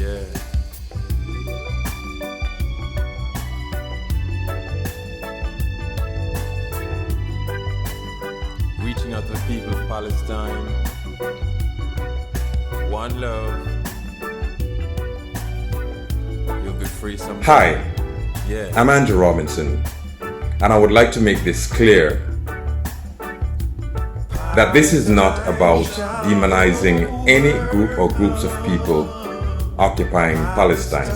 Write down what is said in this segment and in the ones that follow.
Yeah. Reaching out to the people of Palestine. One love. You'll be free someday. Hi, Yeah. I'm Andrew Robinson, and I would like to make this clear that this is not about demonizing any group or groups of people occupying Palestine,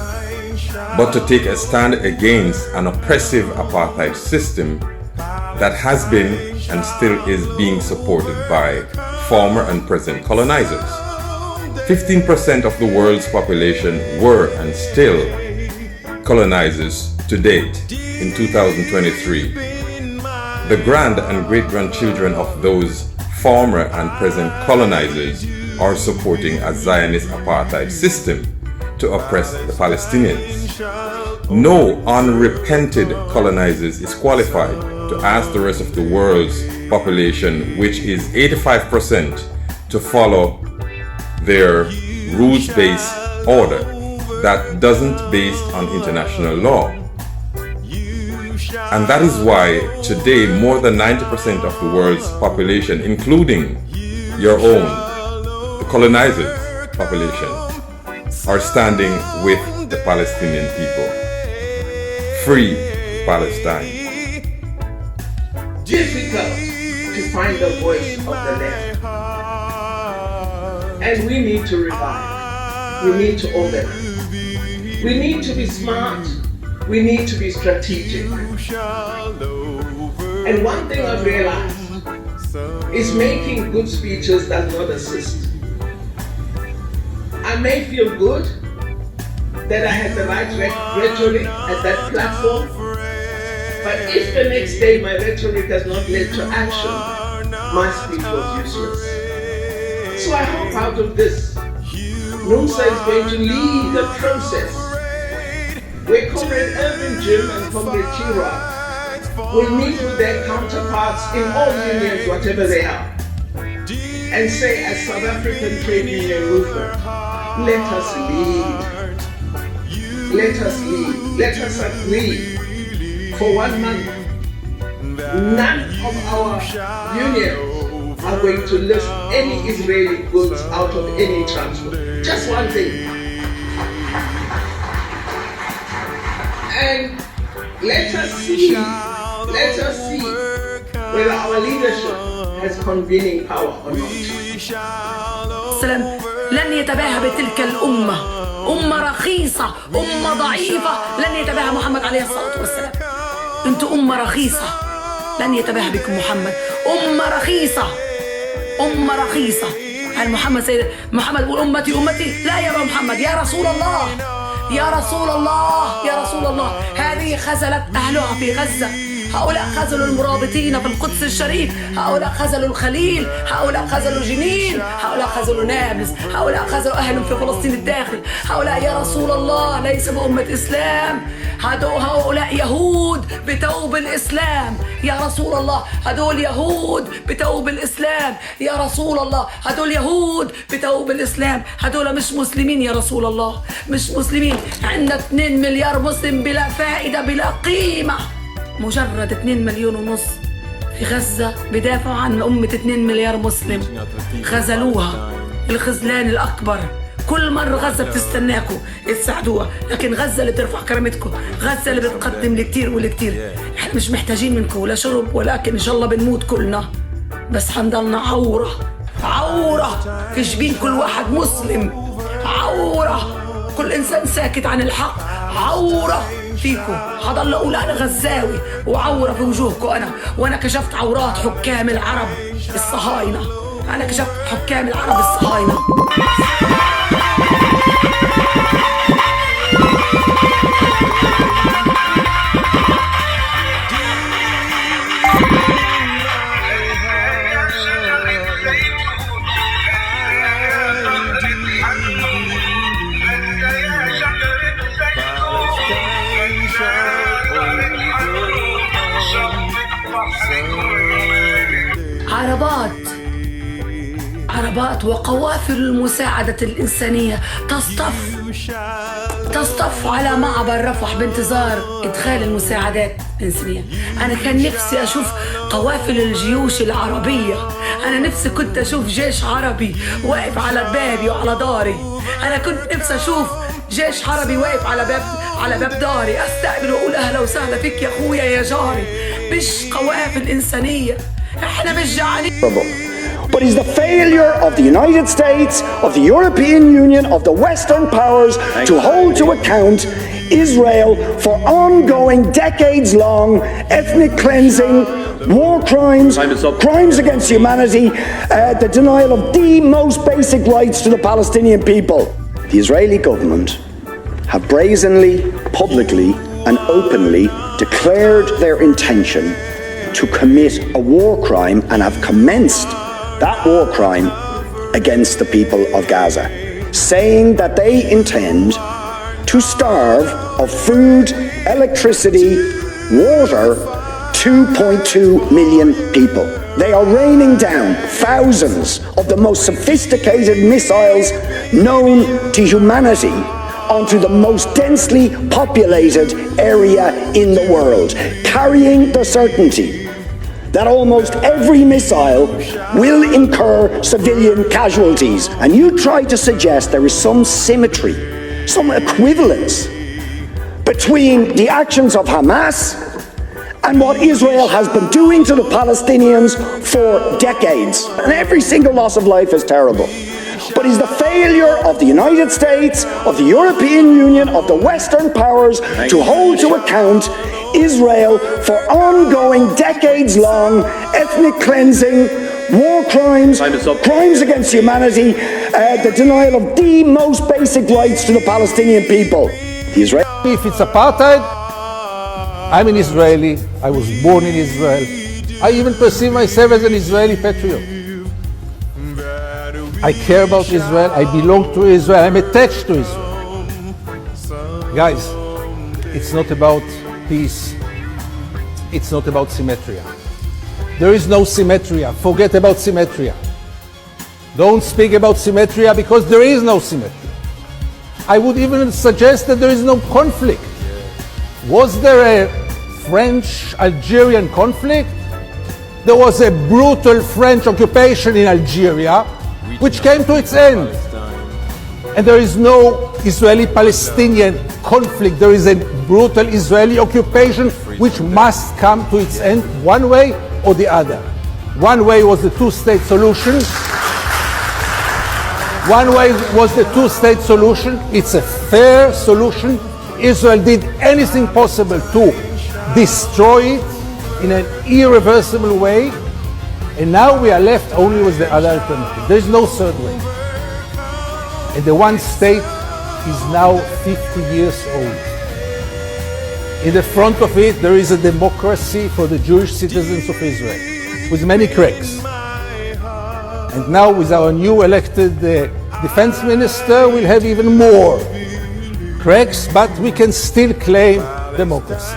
but to take a stand against an oppressive apartheid system that has been and still is being supported by former and present colonizers. 15% of the world's population were and still colonizers to date in 2023. The grand and great-grandchildren of those former and present colonizers are supporting a Zionist apartheid system to oppress the Palestinians. No unrepented colonizers is qualified to ask the rest of the world's population, which is 85%, to follow their rules-based order that doesn't based on international law. And that is why today more than 90% of the world's population, including your own, the colonizers' population, are standing with the Palestinian people. Free Palestine. Difficult to find the voice of the left. And we need to revive. We need to organize. We need to be smart. We need to be strategic. And one thing I've realized is making good speeches does not assist. I may feel good that I had the right rhetoric at that platform, but if the next day my rhetoric has not led to action, my speech was useless. So I hope out of this, NUMSA is going to lead the process where Comrade Irvin Jim and Comrade Chira will meet with their counterparts in all unions, whatever they are, and say, as South African trade union movement, let us lead. Let us lead. Let us agree for 1 month. None of our unions are going to lift any Israeli goods out of any transport. Just one thing. And let us see whether our leadership has convening power or not. لن يتباهى بتلك الأمة، أمة رخيصة، أمة ضعيفة، لن يتباهى محمد عليه الصلاة والسلام. أنتم أمة رخيصة، لن يتباهى بكم محمد. أمة رخيصة، أمة رخيصة. هل محمد سيد محمد يقول أمتي أمتي؟ لا يا محمد، يا رسول الله، يا رسول الله، يا رسول الله. هذه خذلت أهلها في غزة. هؤلاء خذلوا المرابطين في القدس الشريف، هؤلاء خذلوا الخليل، هؤلاء خذلوا جنين، هؤلاء خذلوا نابلس، هؤلاء خذلوا أهلهم في فلسطين الداخل. هؤلاء يا رسول الله ليس بأمة إسلام، هؤلاء يهود بتوب الإسلام يا رسول الله. هدول يهود بتوب الإسلام يا رسول الله. هدول يهود بتوب الإسلام. هدول مش مسلمين يا رسول الله، مش مسلمين. عندنا 2 مليار مسلم بلا فائدة بلا قيمة. مجرد 2 مليون ونص في غزة بدافعوا عن أمة 2 مليار مسلم. خذلوها الخذلان الأكبر. كل مرة غزة بتستناكم تساعدوها، لكن غزة اللي بترفع كرامتكم، غزة اللي بتقدم لكتير والكتير. احنا مش محتاجين منكم لا شرب، ولكن إن شاء الله بنموت كلنا، بس حنضلنا عورة، عورة في جبين كل واحد مسلم، عورة كل إنسان ساكت عن الحق، عورة فيكم. هضل أقول أنا غزاوي وعورة في وجوهكم أنا، وأنا كشفت عورات حكام العرب الصهاينة، أنا كشفت حكام العرب الصهاينة. عربات وقوافل المساعدة الإنسانية تصطف على معبر رفح بانتظار إدخال المساعدات الإنسانية. أنا كان نفسي أشوف قوافل الجيوش العربية، أنا نفسي كنت أشوف جيش عربي واقف على بابي وعلى داري، أنا كنت نفسي أشوف جيش عربي واقف على باب داري أستقبل وأقول أهلا وسهلا فيك يا أخويا يا جاري، مش قوافل إنسانية. إحنا مش جعانين. But is the failure of the United States, of the European Union, of the Western powers to hold to account Israel for ongoing decades-long ethnic cleansing, war crimes, crimes against humanity, the denial of the most basic rights to the Palestinian people. The Israeli government have brazenly, publicly and openly declared their intention to commit a war crime and have commenced that war crime against the people of Gaza, saying that they intend to starve of food, electricity, water 2.2 million people. They are raining down thousands of the most sophisticated missiles known to humanity onto the most densely populated area in the world, carrying the certainty that almost every missile will incur civilian casualties. And you try to suggest there is some symmetry, some equivalence between the actions of Hamas and what Israel has been doing to the Palestinians for decades. And every single loss of life is terrible. But is the failure of the United States, of the European Union, of the Western powers to hold to account Israel for ongoing decades-long ethnic cleansing, war crimes, crimes against humanity, the denial of the most basic rights to the Palestinian people. If it's apartheid, I'm an Israeli. I was born in Israel. I even perceive myself as an Israeli patriot. I care about Israel. I belong to Israel. I'm attached to Israel. Guys, it's not about peace. It's not about symmetry. There is no symmetry. Forget about symmetry. Don't speak about symmetry because there is no symmetry. I would even suggest that there is no conflict. Was there a French-Algerian conflict? There was a brutal French occupation in Algeria, which came to its end. And there is no Israeli-Palestinian conflict. There is a brutal Israeli occupation which must come to its end one way or the other. One way was the two-state solution. One way was the two-state solution. It's a fair solution. Israel did anything possible to destroy it in an irreversible way. And now we are left only with the other alternative. There is no third way. And the one state is now 50 years old. In the front of it, there is a democracy for the Jewish citizens of Israel, with many cracks. And now with our new elected defense minister, we'll have even more cracks, but we can still claim democracy.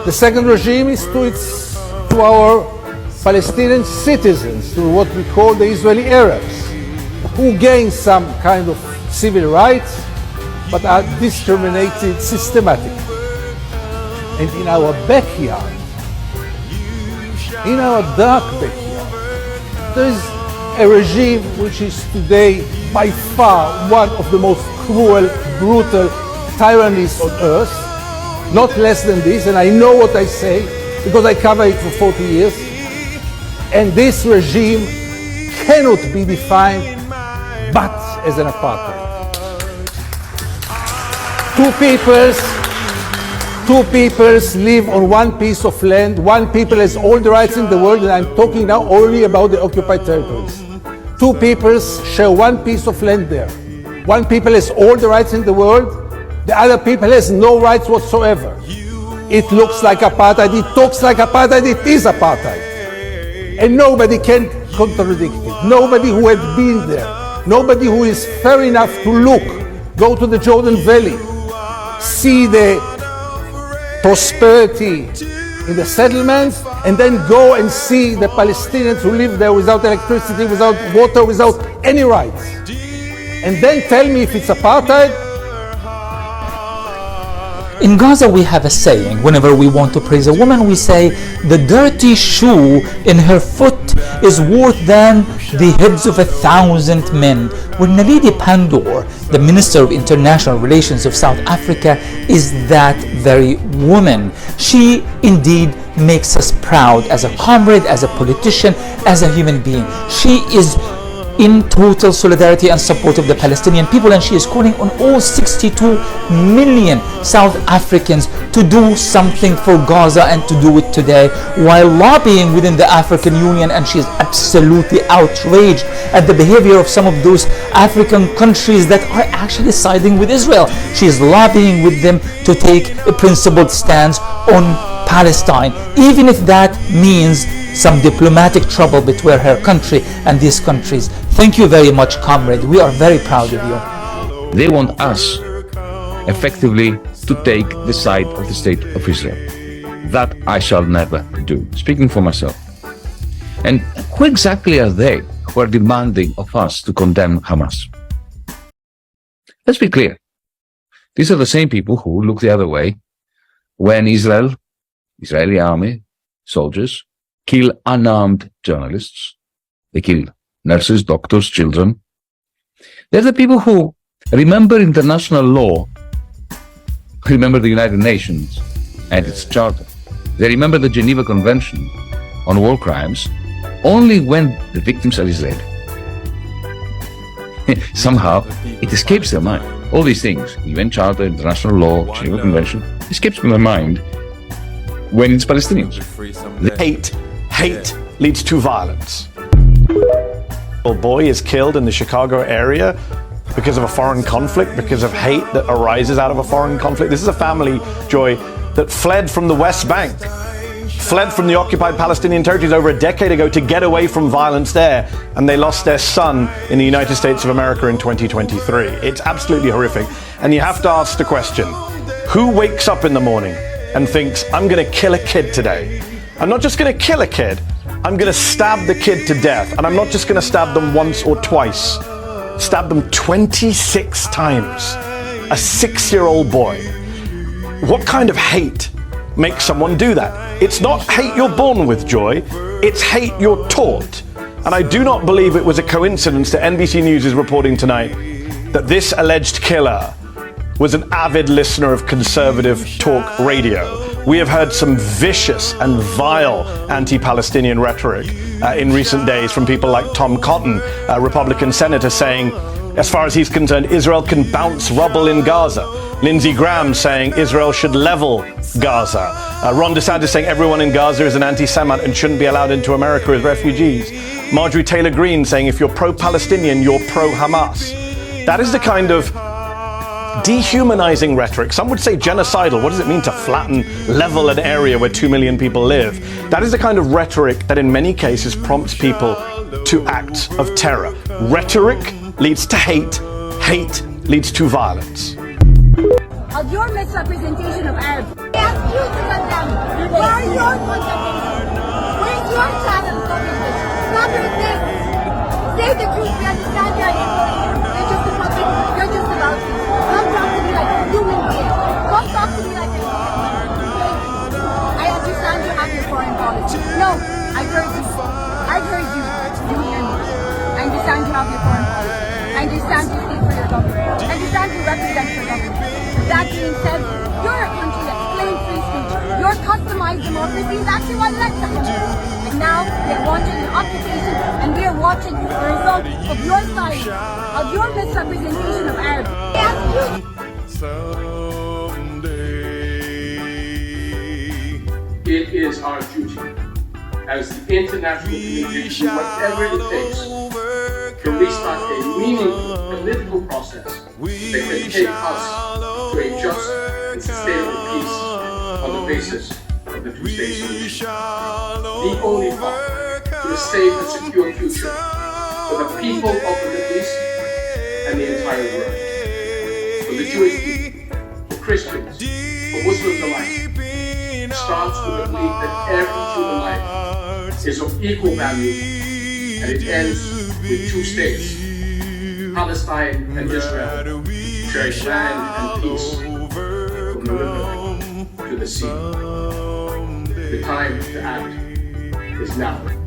The second regime is to our Palestinian citizens, to what we call the Israeli Arabs, who gain some kind of civil rights, but are discriminated systematically. And in our backyard, in our dark backyard, there is a regime which is today by far one of the most cruel, brutal tyrannies on earth, not less than this, and I know what I say because I cover it for 40 years. And this regime cannot be defined but as an apartheid. Two peoples live on one piece of land. One people has all the rights in the world, and I'm talking now only about the occupied territories. Two peoples share one piece of land there. One people has all the rights in the world. The other people has no rights whatsoever. It looks like apartheid. It talks like apartheid. It is apartheid. And nobody can contradict it. Nobody who had been there. Nobody who is fair enough to look, go to the Jordan Valley, see the prosperity in the settlements, and then go and see the Palestinians who live there without electricity, without water, without any rights. And then tell me if it's apartheid. In Gaza, we have a saying, whenever we want to praise a woman, we say, the dirty shoe in her foot is worth than the heads of 1,000 men. Well, Naledi Pandor, the Minister of International Relations of South Africa, is that very woman. She indeed makes us proud as a comrade, as a politician, as a human being. She is in total solidarity and support of the Palestinian people, and she is calling on all 62 million South Africans to do something for Gaza and to do it today, while lobbying within the African Union. And she is absolutely outraged at the behavior of some of those African countries that are actually siding with Israel. She is lobbying with them to take a principled stance on Palestine, even if that means some diplomatic trouble between her country and these countries. Thank you very much, comrade. We are very proud of you. They want us effectively to take the side of the state of Israel. That I shall never do, speaking for myself. And who exactly are they who are demanding of us to condemn Hamas? Let's be clear. These are the same people who look the other way when Israeli army, soldiers, kill unarmed journalists. They kill nurses, doctors, children. They're the people who remember international law, remember the United Nations and its charter. They remember the Geneva Convention on war crimes only when the victims are Israeli. Somehow, it escapes their mind. All these things, UN Charter, international law, Geneva Convention, escapes from their mind when it's Palestinians. Hate leads to violence. A boy is killed in the Chicago area because of a foreign conflict, because of hate that arises out of a foreign conflict. This is a family, Joy, that fled from the West Bank, fled from the occupied Palestinian territories over a decade ago to get away from violence there, and they lost their son in the United States of America in 2023. It's absolutely horrific. And you have to ask the question, who wakes up in the morning and thinks, I'm going to kill a kid today? I'm not just going to kill a kid, I'm going to stab the kid to death. And I'm not just going to stab them once or twice, stab them 26 times. A 6-year-old boy. What kind of hate makes someone do that? It's not hate you're born with, Joy, it's hate you're taught. And I do not believe it was a coincidence that NBC News is reporting tonight that this alleged killer was an avid listener of conservative talk radio. We have heard some vicious and vile anti-Palestinian rhetoric in recent days from people like Tom Cotton, a Republican senator, saying, as far as he's concerned, Israel can bounce rubble in Gaza. Lindsey Graham saying Israel should level Gaza. Ron DeSantis saying everyone in Gaza is an anti-Semite and shouldn't be allowed into America as refugees. Marjorie Taylor Greene saying if you're pro-Palestinian, you're pro-Hamas. That is the kind of dehumanizing rhetoric. Some would say genocidal. What does it mean to flatten, level an area where 2 million people live? That is the kind of rhetoric that in many cases prompts people to acts of terror. Rhetoric leads to hate. Hate leads to violence. Of your misrepresentation of Arabs. I ask you to condemn. Where are your condemnations? Where's your channel coverage? Stop your thing. Say the truth. We understand you're an employee. You're just a puppet. You're just about to. Come talk to me like a human being. Come talk to me like a human being. I understand you have your foreign policy. No, I heard you. I heard you. You hear me. I understand you have your foreign policy. I understand you speak for your government. I understand you represent your government. That being said, you're a country that's plain free speech. Your customized democracy is actually what led to it. And now we're watching your occupation and we're watching the result of your silence, of your misrepresentation of Arabs. I ask you. It is our duty as the international community to do whatever it takes to restart a meaningful political process that can take us to a just and sustainable peace on the basis of the two-state solution. The only path to a safe and secure future for the people of the Middle East and the entire world. For the Jewish people, for Christians, for Muslims alike. starts with the belief that every human life is of equal value, and it ends with two states, Palestine and Israel, sharing land and peace from the river to the sea. The time to act is now.